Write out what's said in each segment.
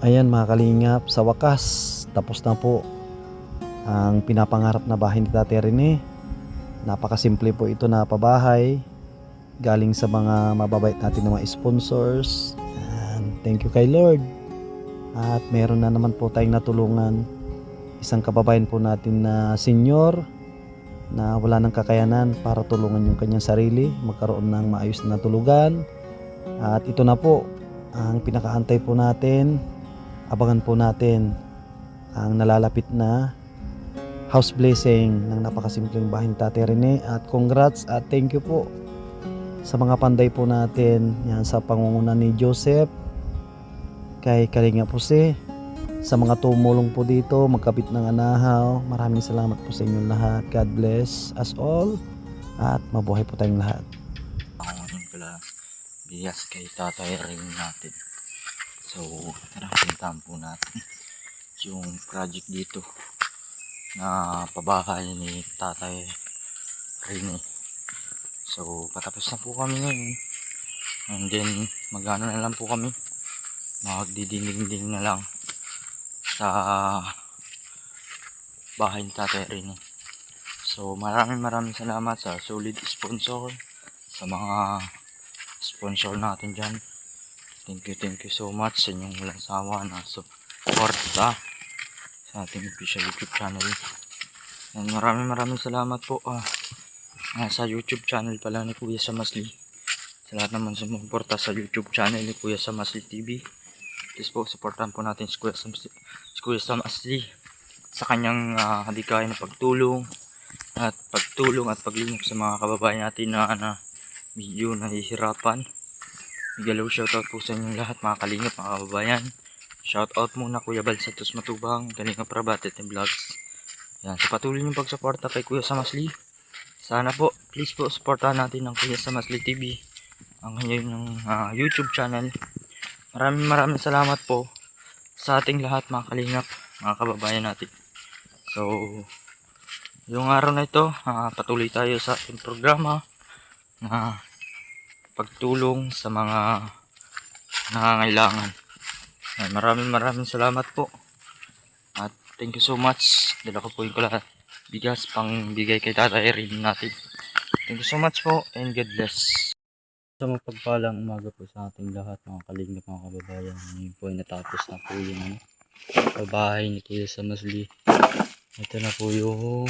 Ayan mga kalingap, sa wakas tapos na po ang pinapangarap na bahay ni Tate Rene. Napakasimple po ito na pabahay galing sa mga mababait natin na mga sponsors. And thank you kay Lord. At meron na naman po tayong natulungan isang kababayan po natin na senior na wala ng kakayanan para tulungan yung kanyang sarili, magkaroon ng maayos na tulugan. At ito na po ang pinakaantay po natin. Abangan po natin ang nalalapit na house blessing ng napakasimpleng bahay ni Tate Rene. At congrats at thank you po sa mga panday po natin yan, sa pangunguna ni Joseph, kay Kalinga Puse, sa mga tumulong po dito magkabit ng anahaw. Maraming salamat po sa inyong lahat. God bless us all at mabuhay po tayong lahat. Ako rin pala bigas kay Tatay Rene natin. So tara, pintahan po natin yung project dito na pabahay ni Tatay Rene. So patapos na po kami ngayon, and then magano na lang po kami, magdidinding na lang sa bahay ni Tatay Rene. So maraming salamat sa solid sponsor, sa mga sponsor natin dyan. Thank you so much sa inyong walang sawa na suporta sa ating official YouTube channel. And maraming salamat po sa YouTube channel pala ni Kuya Samasli, sa lahat naman sumuporta sa YouTube channel ni Kuya Samasli TV. Please po, supportan po natin si Kuya Samasli sa kanyang hadikain na pagtulong at paglingap sa mga kababayan natin na medyo nahihirapan. Hello, shoutout po sa inyong lahat mga kalingap, mga kababayan. Shoutout muna Kuya Bal Santos Matubang, Kalingap Rabatet and Vlogs. Yan, sa patuloy niyong pagsuporta kay Kuya Samasli. Sana po, please po, supportahan natin ng Kuya Samasli TV, ang kanyang YouTube channel. Maraming salamat po sa ating lahat mga kalingap, mga kababayan natin. So, yung araw na ito, patuloy tayo sa ating programa na pagtulong sa mga nangangailangan. Maraming salamat po at thank you so much. Dala ko po yung lahat bigas pang bigay kay Tatay Rene natin. Thank you so much po and God bless. Sa mapagpalang umaga po sa ating lahat mga kalingap, mga kababayan. Ngayon po ay natapos na po yung bahay ni Kuya Samasli. Ito na po yung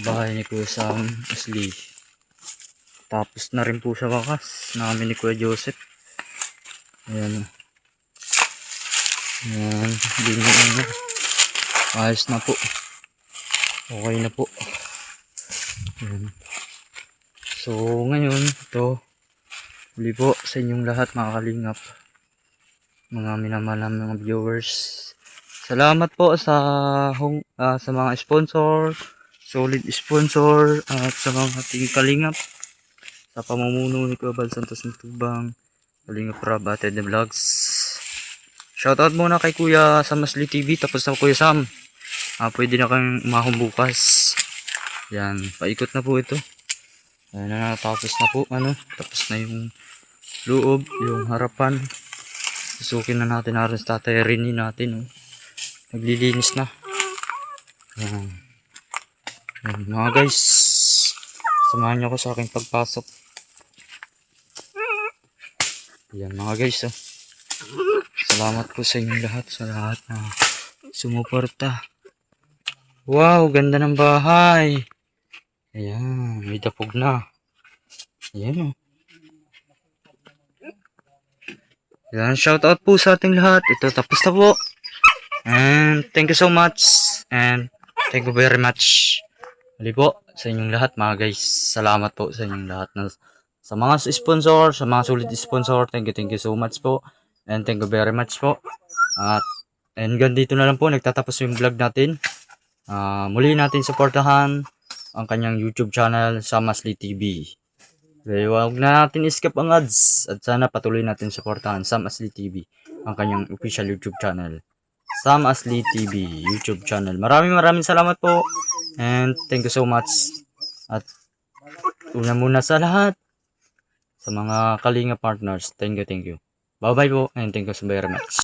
bahay ni Kuya Samasli. Tapos na rin po sa wakas namin ni Kuya Joseph. Ayan. Ayan. Ayos na po. Okay na po. Ayan. So ngayon ito, uli po sa inyong lahat mga kalingap, mga minamahal mga viewers. Salamat po sa mga sponsor, solid sponsor, at sa mga ating kalingap sa pamumuno ni Kuya Bal Santos Matubang, Kalingap Rabatet and Vlogs. Shoutout muna kay Kuya Samasli TV, tapos na Kuya Sam. Pwede na kang umahon bukas. Yan, paikot na po ito. Ayan na, tapos na po, tapos na yung loob, yung harapan. Susukin na natin na rin sa Tatay Rene natin. Naglilinis na. Yan. Yan, mga guys, samahan niyo ako sa aking pagpasok. Yan mga guys, salamat po sa inyong lahat, sa lahat na sumuporta. Wow, ganda ng bahay. Ayan, may dapog na. Ayan. Ayan, shout out po sa ating lahat. Ito, tapos na po. And thank you so much. And thank you very much. Muli po sa inyong lahat mga guys. Salamat po sa inyong lahat na sa mga sponsor, sa mga solid sponsor. Thank you so much po. And thank you very much po. And ganito na lang po nagtatapos yung vlog natin. Muli natin suportahan ang kanyang YouTube channel, Samasli TV. Okay, huwag na natin skip ang ads. At sana patuloy natin suportahan Samasli TV, ang kanyang official YouTube channel. Samasli TV YouTube channel. Maraming salamat po. And thank you so much. At una muna sa lahat, sa mga Kalinga partners, thank you. Bye bye po and thank you so very much.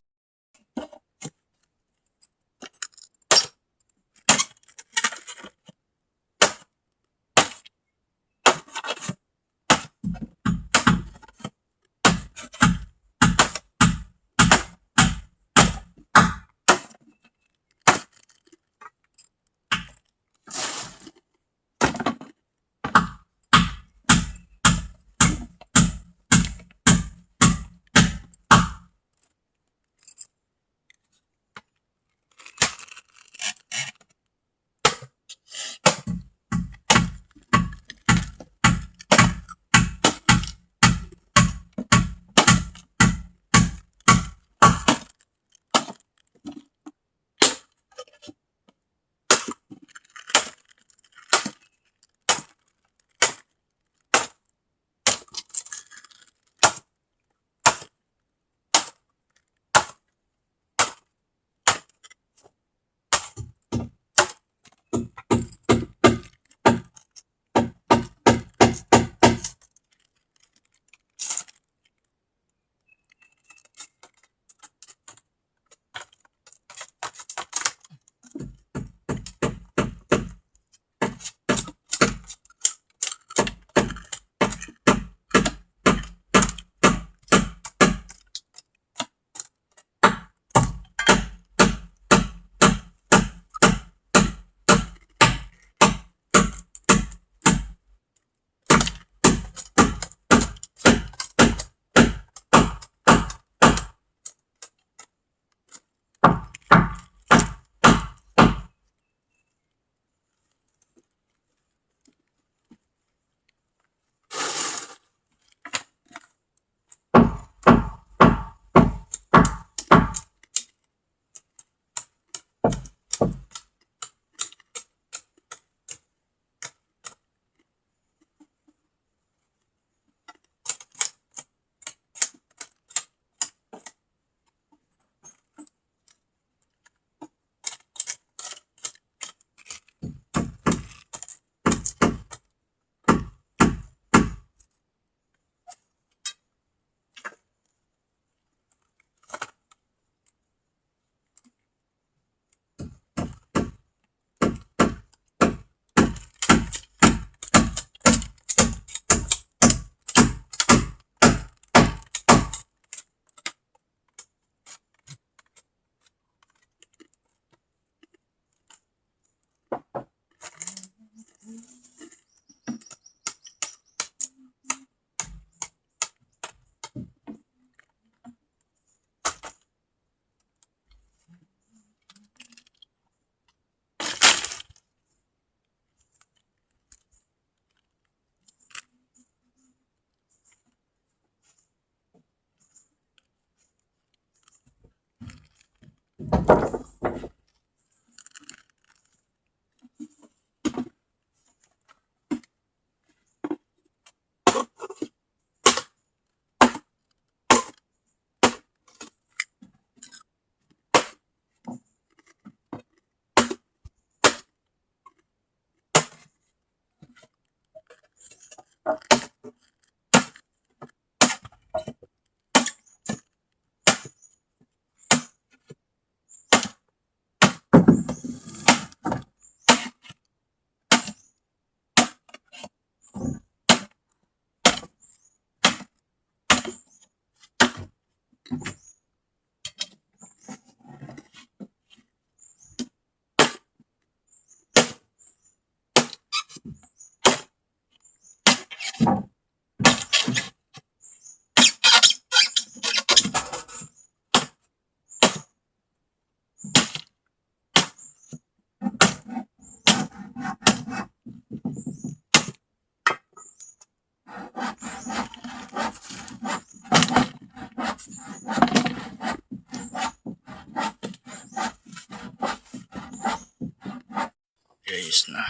Ayos na.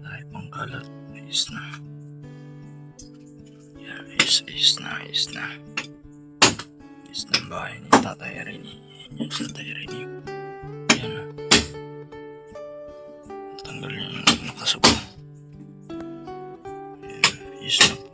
Dahil pang kalat. Ayos na. Yan, ayos na. Ayos na ang bahay ni Tatay Rini. Yan sa Tatay Rini. Yan. Tanggal yung nakasubo. Yan, ayos na po.